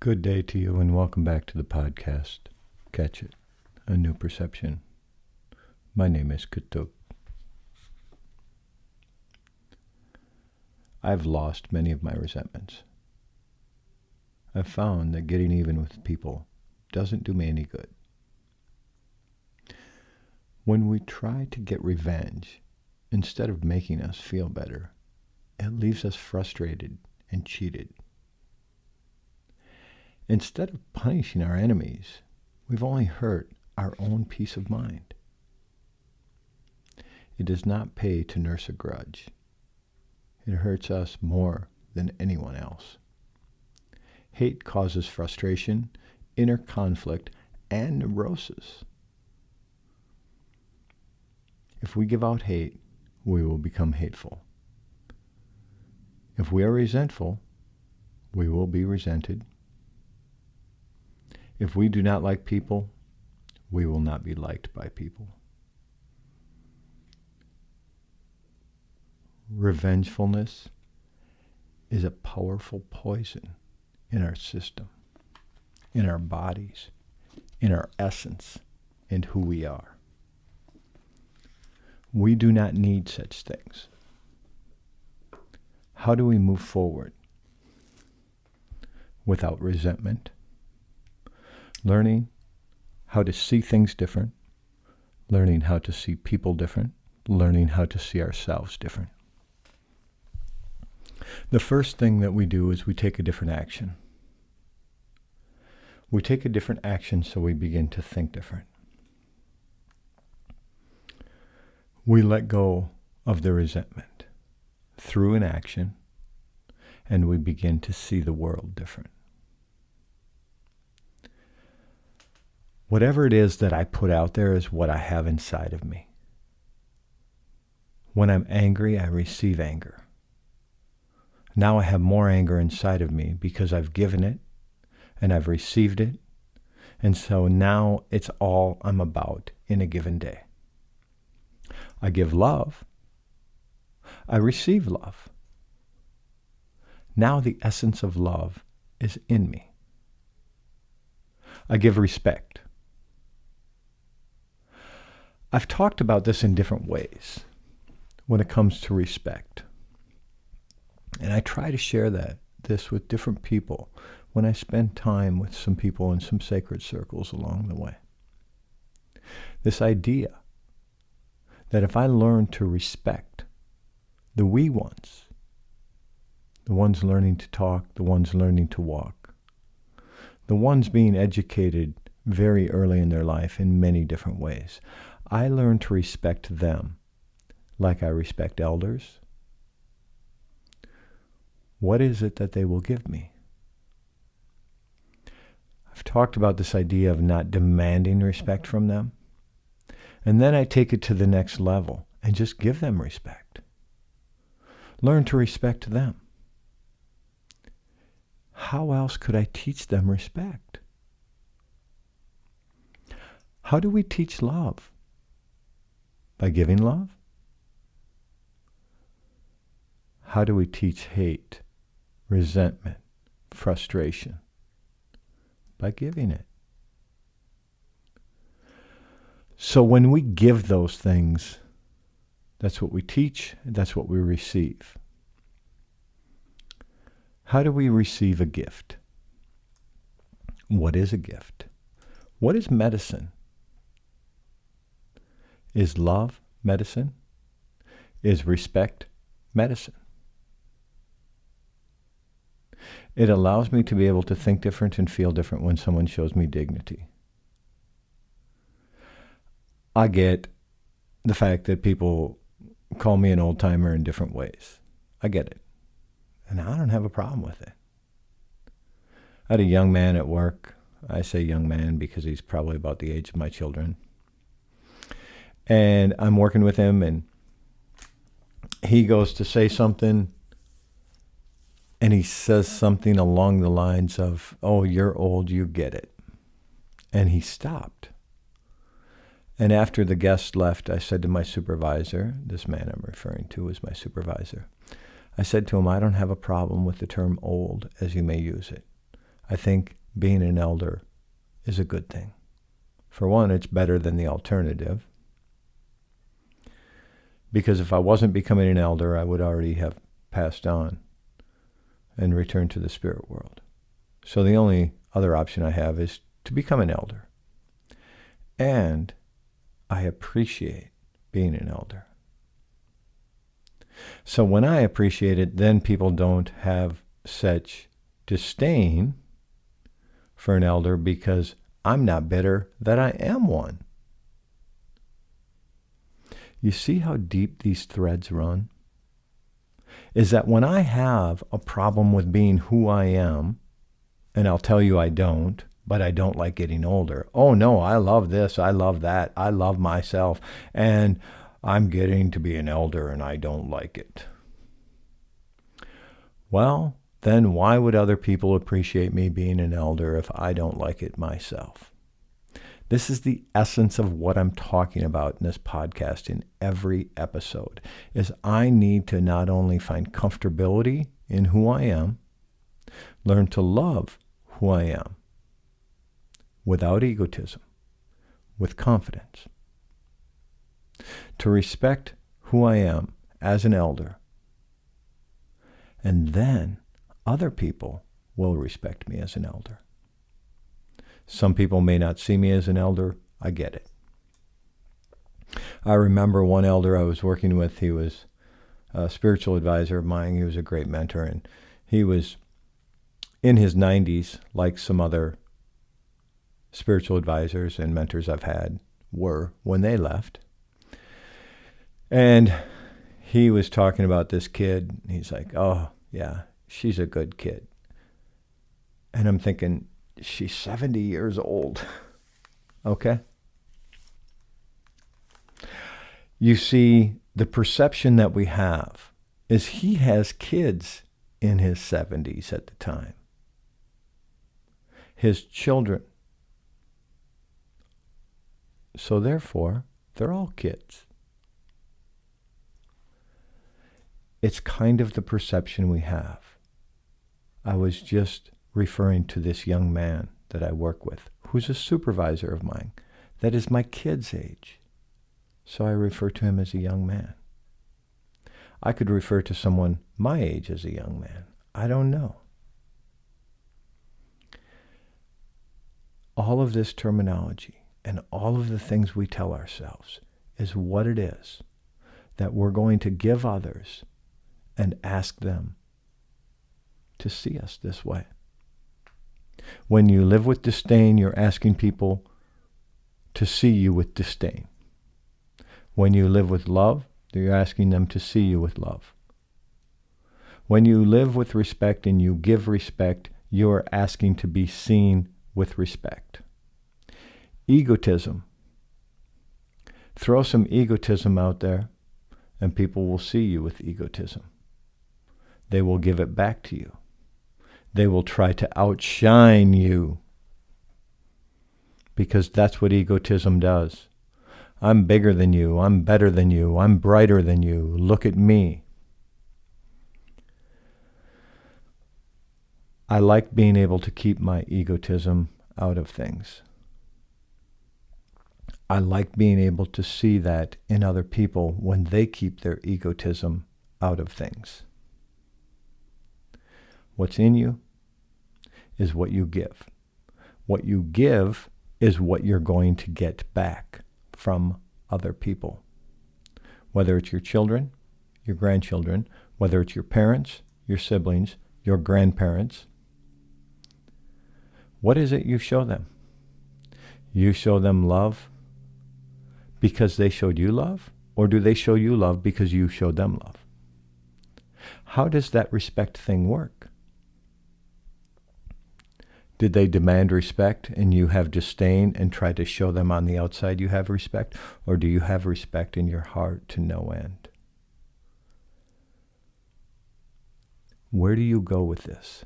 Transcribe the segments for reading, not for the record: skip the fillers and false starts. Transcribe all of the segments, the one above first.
Good day to you and welcome back to the podcast. Catch it, a new perception. My name is Kutuk. I've lost many of my resentments. I've found that getting even with people doesn't do me any good. When we try to get revenge, instead of making us feel better, it leaves us frustrated and cheated. Instead of punishing our enemies, we've only hurt our own peace of mind. It does not pay to nurse a grudge. It hurts us more than anyone else. Hate causes frustration, inner conflict, and neurosis. If we give out hate, we will become hateful. If we are resentful, we will be resented. If we do not like people, we will not be liked by people. Revengefulness is a powerful poison in our system, in our bodies, in our essence, and who we are. We do not need such things. How do we move forward? Without resentment. Learning how to see things different, learning how to see people different, learning how to see ourselves different. The first thing that we do is we take a different action. We take a different action so we begin to think different. We let go of the resentment through an action, and we begin to see the world different. Whatever it is that I put out there is what I have inside of me. When I'm angry, I receive anger. Now I have more anger inside of me because I've given it and I've received it. And so now it's all I'm about in a given day. I give love. I receive love. Now the essence of love is in me. I give respect. I've talked about this in different ways when it comes to respect. And I try to share this with different people when I spend time with some people in some sacred circles along the way. This idea that if I learn to respect the wee ones, the ones learning to talk, the ones learning to walk, the ones being educated very early in their life in many different ways, I learn to respect them like I respect elders. What is it that they will give me? I've talked about this idea of not demanding respect from them. And then I take it to the next level and just give them respect. Learn to respect them. How else could I teach them respect? How do we teach love? By giving love? How do we teach hate, resentment, frustration? By giving it. So when we give those things, that's what we teach, that's what we receive. How do we receive a gift? What is a gift? What is medicine? Is love medicine? Is respect medicine? It allows me to be able to think different and feel different when someone shows me dignity. I get the fact that people call me an old timer in different ways. I get it. And I don't have a problem with it. I had a young man at work. I say young man because he's probably about the age of my children. And I'm working with him and he goes to say something and he says something along the lines of, "Oh, you're old, you get it." And he stopped. And after the guest left, I said to my supervisor, this man I'm referring to is my supervisor, I said to him, "I don't have a problem with the term old as you may use it. I think being an elder is a good thing. For one, it's better than the alternative. Because if I wasn't becoming an elder, I would already have passed on and returned to the spirit world. So the only other option I have is to become an elder. And I appreciate being an elder. So when I appreciate it, then people don't have such disdain for an elder because I'm not bitter that I am one. You see how deep these threads run? Is that when I have a problem with being who I am, and I'll tell you I don't, but I don't like getting older. Oh no, I love this, I love that, I love myself, and I'm getting to be an elder and I don't like it. Well, then why would other people appreciate me being an elder if I don't like it myself? This is the essence of what I'm talking about in this podcast in every episode, is I need to not only find comfortability in who I am, learn to love who I am without egotism, with confidence, to respect who I am as an elder, and then other people will respect me as an elder. Some people may not see me as an elder. I get it. I remember one elder I was working with. He was a spiritual advisor of mine. He was a great mentor, and he was in his 90s, like some other spiritual advisors and mentors I've had were when they left. And he was talking about this kid. He's like, oh, yeah, she's a good kid. And I'm thinking, she's 70 years old. Okay? You see, the perception that we have is he has kids in his 70s at the time. His children. So therefore, they're all kids. It's kind of the perception we have. I was just referring to this young man that I work with, who's a supervisor of mine, that is my kid's age. So I refer to him as a young man. I could refer to someone my age as a young man. I don't know. All of this terminology and all of the things we tell ourselves is what it is that we're going to give others and ask them to see us this way. When you live with disdain, you're asking people to see you with disdain. When you live with love, you're asking them to see you with love. When you live with respect and you give respect, you're asking to be seen with respect. Egotism. Throw some egotism out there, and people will see you with egotism. They will give it back to you. They will try to outshine you, because that's what egotism does. I'm bigger than you. I'm better than you. I'm brighter than you. Look at me. I like being able to keep my egotism out of things. I like being able to see that in other people when they keep their egotism out of things. What's in you is what you give. What you give is what you're going to get back from other people. Whether it's your children, your grandchildren, whether it's your parents, your siblings, your grandparents. What is it you show them? You show them love because they showed you love? Or do they show you love because you showed them love? How does that respect thing work? Did they demand respect and you have disdain and try to show them on the outside you have respect? Or do you have respect in your heart to no end? Where do you go with this?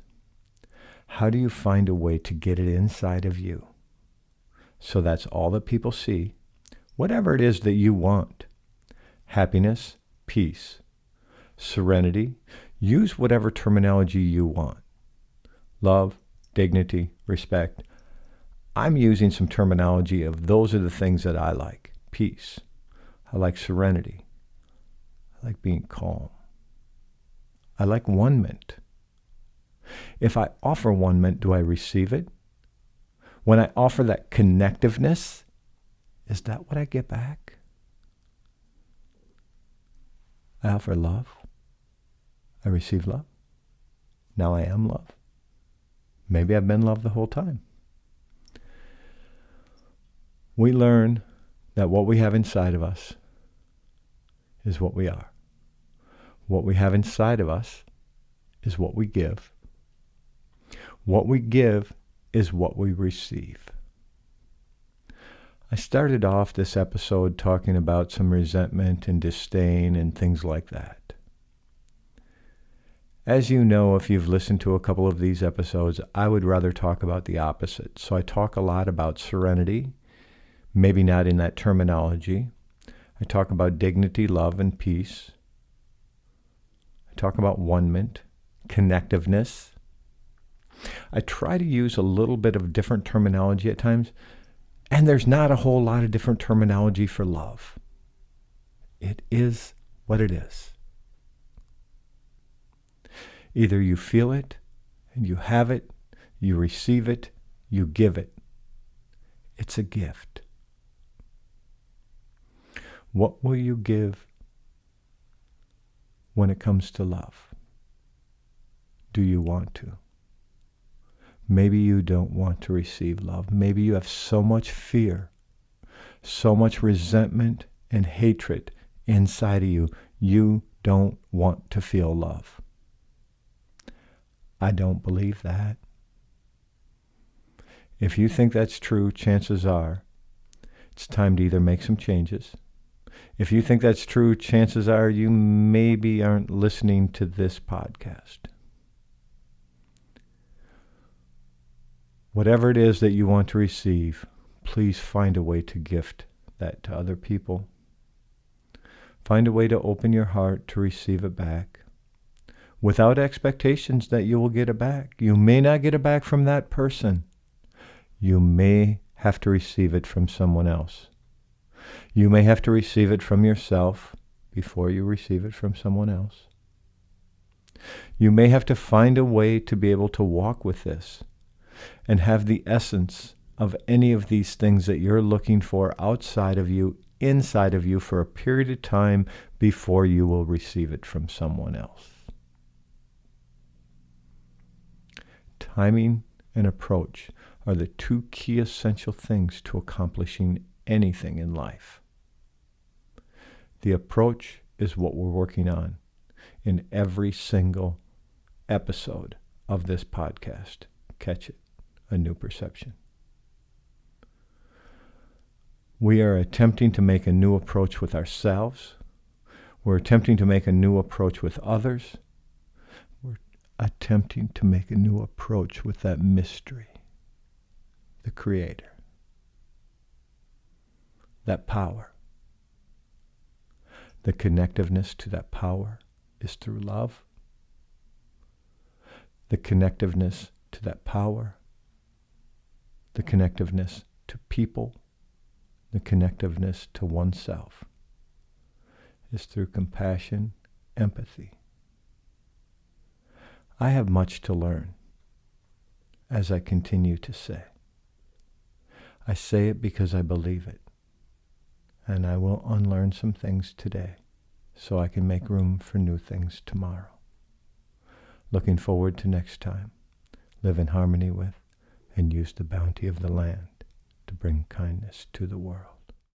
How do you find a way to get it inside of you? So that's all that people see. Whatever it is that you want. Happiness, peace, serenity. Use whatever terminology you want. Love, dignity, respect. I'm using some terminology of those are the things that I like. Peace. I like serenity. I like being calm. I like one-ment. If I offer one-ment, do I receive it? When I offer that connectiveness, is that what I get back? I offer love. I receive love. Now I am love. Maybe I've been love the whole time. We learn that what we have inside of us is what we are. What we have inside of us is what we give. What we give is what we receive. I started off this episode talking about some resentment and disdain and things like that. As you know, if you've listened to a couple of these episodes, I would rather talk about the opposite. So I talk a lot about serenity, maybe not in that terminology. I talk about dignity, love, and peace. I talk about one-ment, connectiveness. I try to use a little bit of different terminology at times, and there's not a whole lot of different terminology for love. It is what it is. Either you feel it, and you have it, you receive it, you give it. It's a gift. What will you give when it comes to love? Do you want to? Maybe you don't want to receive love. Maybe you have so much fear, so much resentment and hatred inside of you, you don't want to feel love. I don't believe that. If you think that's true, chances are it's time to either make some changes. If you think that's true, chances are you maybe aren't listening to this podcast. Whatever it is that you want to receive, please find a way to gift that to other people. Find a way to open your heart to receive it back without expectations that you will get it back. You may not get it back from that person. You may have to receive it from someone else. You may have to receive it from yourself before you receive it from someone else. You may have to find a way to be able to walk with this and have the essence of any of these things that you're looking for outside of you, inside of you for a period of time before you will receive it from someone else. Timing and approach are the two key essential things to accomplishing anything in life. The approach is what we're working on in every single episode of this podcast. Catch it, a new perception. We are attempting to make a new approach with ourselves. We're attempting to make a new approach with others. We're attempting to make a new approach with that mystery, the Creator, that power. The connectiveness to that power is through love. The connectiveness to that power, the connectiveness to people, the connectiveness to oneself is through compassion, empathy. I have much to learn, as I continue to say. I say it because I believe it, and I will unlearn some things today so I can make room for new things tomorrow. Looking forward to next time. Live in harmony with and use the bounty of the land to bring kindness to the world.